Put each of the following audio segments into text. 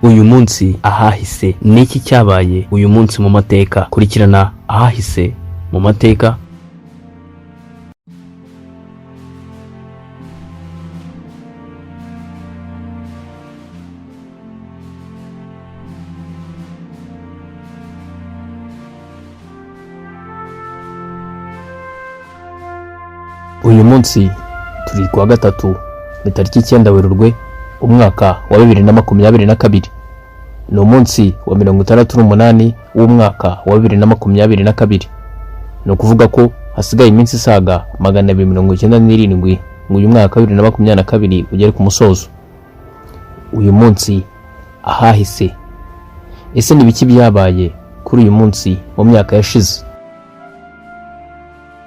uyu munsi ahahise niki cyabaye uyu munsi mu mateka. Kurikirana ahahise mu mateka. Uyu munsi turi kuwa gatatu ni tariki 9 Werurwe umwaka wa 2022. Ni umunsi wa 68 w'umwaka wa 2022. ni ukuvuga ko hasigaye iminsi isaga 297 ngo uyu mwaka wa 2022 ugere ku musozo. Uyu munsi ahahise, ese ni biki byabaye kuri uyu munsi mu myaka yashize?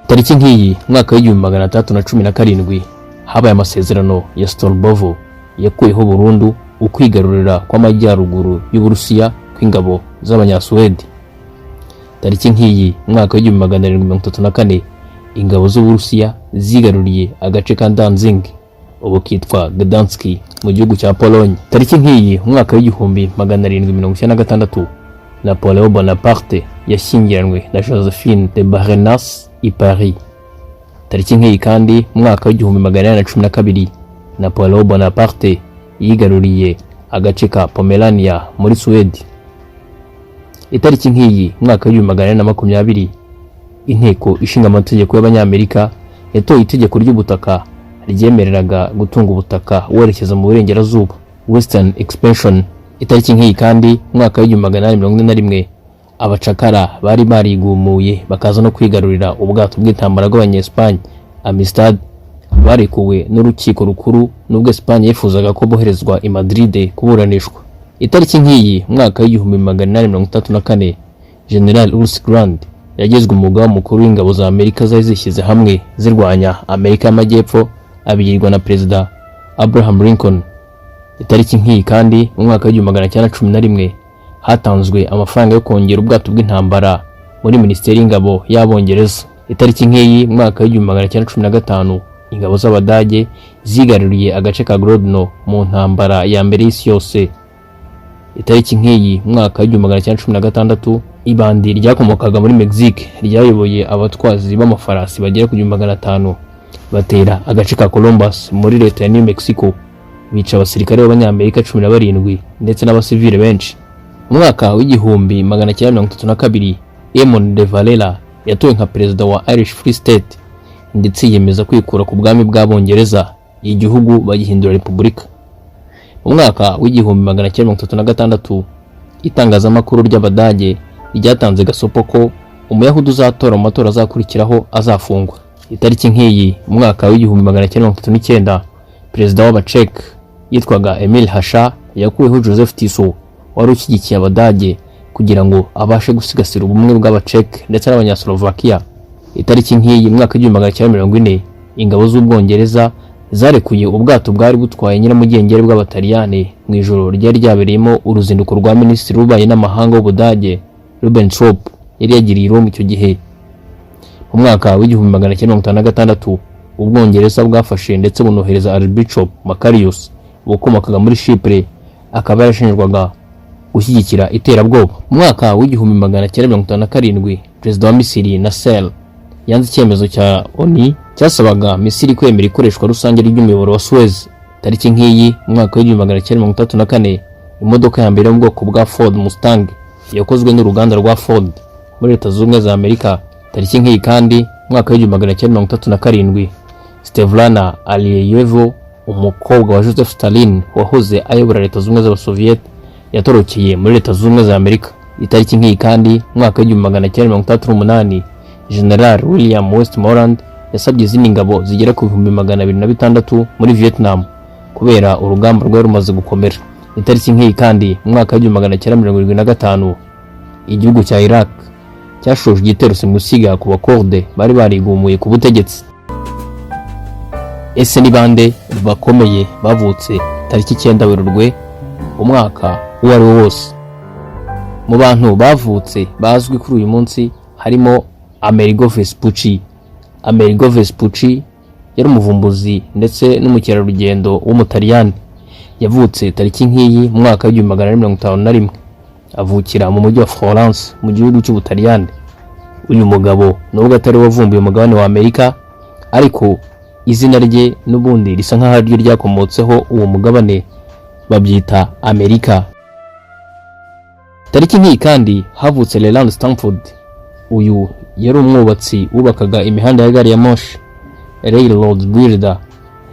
Tariki nk'iyi mwaka wa 1617 habaye amasezerano ya Stolbovo yakuyeho burundu ukwigarurira kw'amajyaruguru y'Uburusiya kw'ingabo z'Abanyasuwedi. Tariki nk'iyi mwaka wa 1734 ingabo z'Uburusiya zigaruriye agace ka Danzig ubu kitwa Gdansk mu gihugu cya Pologne. Tariki nk'iyi mwaka wa 1796 Napoleon Bonaparte yashyingiranwe na Josephine de Barenas i Paris. Tariki nk'iyi kandi mwaka wa 1812 Napoleon Bonaparte yigaruriye agace ka Pomerania muri Sweden. Itariki nk'iyi mwaka wa 1820 inteko ishinga amategeko y'Abanyamerika yatoye itegeko ry'ubutaka ryemereraga gutunga ubutaka werekeza mu burengerazuba, Western Expansion. Itariki nk'iyi kandi mwaka wa 1841 abacakara bari barigumuye bakaza no kwigarurira ubwato bw'intambara bw'Abanyespanye Amistad barekuwe n'urukiko rukuru nubwo Espanye yifuzaga ko boherezwa i Madrid kuburanishwa. Itariki nk'iyi mwaka wa 1834 General Ulysses Grant yagezwe umugaba mukuru w'ingabo za Amerika zari zishyize hamwe zirwanya Amerika y'Amajyepfo abigirwa na Perezida Abraham Lincoln. Itariki nk'iyi kandi mu mwaka wa 1911 hatanzwe amafaranga yo kongera ubwato bw'intambara muri Minisiteri y'Ingabo y'Abongereza. Itariki nk'iyi mwaka wa 1915 ingabo z'Abadage zigaruriye agace ka Grodno mu ntambara ya mbere y'isi yose. Itariki nk'iyi mwaka wa 1916 ibandi ryakomokaga muri Mexique ryayoboye abatwazi b'amafarasi bagera ku 500 batera agace ka Columbus muri leta ya New Mexico, bica abasirikare b'Abanyamerika 17 ndetse n'abasivile benshi. Mu mwaka wa 1932 Eamon de Valera yatowe nka perezida wa Irish Free State ndetse yemeza kwikura ku bwami bw'Abongereza, igihugu bagihindura repubulika. Mu mwaka wa 1936 itangazamakuru ry'Abadage ryatanze gasopo ko umuyahudi uzatora mu matora azakurikiraho azafungwa. Itariki nk'iyi mu mwaka wa 1939 perezida w'Abacek yitwaga Emil Hasha yakuyeho Joseph Tiso wari ushyigikiye Abadage kugira ngo abashe gusigasira ubumwe bw'Abacek ndetse n'Abanyaslovakia. Itariki nk'iyi mwaka wa 1940 ingabo z'Ubwongereza zarekuye ubwato bwari butwaye nyiramugengeri bw'Abataliyani mu ijoro ryari ryabereyemo uruzinduko rwa minisitiri w'ububanyi n'amahanga w'Ubudage Ribbentrop yari yagiriye i Rome icyo gihe. Mu mwaka wa 1956 Ubwongereza bwafashe ndetse bunohereza Archbishop Macarius ukomokaga muri Chypre, akaba yarashinjwaga gushyigikira iterabwoba. Mu mwaka wa 1957 perezida wa Misiri Nasser yanze icyemezo cya ONU cyasabaga Misiri kwemera ikoreshwa rusange ry'umuyoboro wa Suez. Tariki nk'iyi mwaka wa 1934 imodoka ya mbere mu bwoko bwa Ford Mustang yakozwe n'uruganda rwa Ford muri Leta Zunze Ubumwe za Amerika. Tariki nk'iyi kandi mwaka wa 1937 Svetlana Aliyev umukobwa wa Joseph Stalin wahoze ayobora Leta Zunze Ubumwe z'Abasoviet yatorokeye muri Leta Zunze Ubumwe za Amerika. Itariki nk'iyi kandi mwaka wa 1938 General William Westmoreland yasabye izindi ngabo zigera ku 206 muri Vietnam kubera urugamba rwari rumaze gukomera. Itariki nk'iyi kandi mwaka wa 1975 igihugu cya Iraq cyashoje igitero simusiga ku bakorde bari barigumuye ku butegetsi. Ese ni bande bakomeye bavutse tariki 9 Werurwe umwaka uwo ari wo wose? Mu bantu bavutse bazwi kuri uyu munsi harimo Amerigo Vespucci. Amerigo Vespucci yari umuvumbuzi ndetse n'umukerarugendo w'Umutaliyani. yavutse tariki nk'iyi mu mwaka w'1851, avukira mu mujyi wa Florence mu gihugu cy'Ubutaliyani. Uyu mugabo nubwo atari wavumbuye umugabane wa Amerika, ariko izina rye n'ubundi risa nk'aho ryo ryakomotseho uwo mugabane, babyita Amerika. Tariki nk'iyi kandi havutse Leland Stanford. Uyu yari umwubatsi wubakaga imihanda ya gari ya moshi, railroad builder,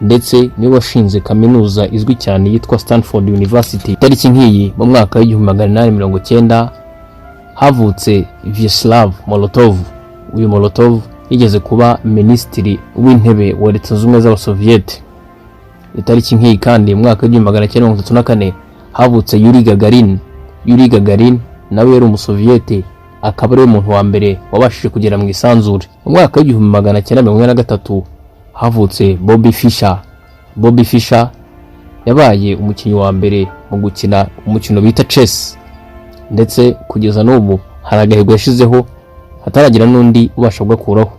ndetse niwe washinze kaminuza izwi cyane yitwa Stanford University. Tariki nk'iyi mu mwaka w'1890 havutse Vyacheslav Molotov. Uyu Molotov yigeze kuba minisitiri w'intebe wa Leta Zunze Ubumwe z'Abasovieti. Tariki nk'iyi kandi mu mwaka w'1934 havutse Yuri Gagarin. Yuri Gagarin nawe yari umusovieti, akaba ari umuntu wa mbere wabashije kugera mu isanzure. Mu mwaka w'1943 havutse Bobby Fischer. Bobby Fischer yabaye umukinnyi wa mbere mu gukina umukino bita chess, ndetse kugeza n'ubu hari agahigo yashizeho hataragira n'undi ubasha kugakuraho.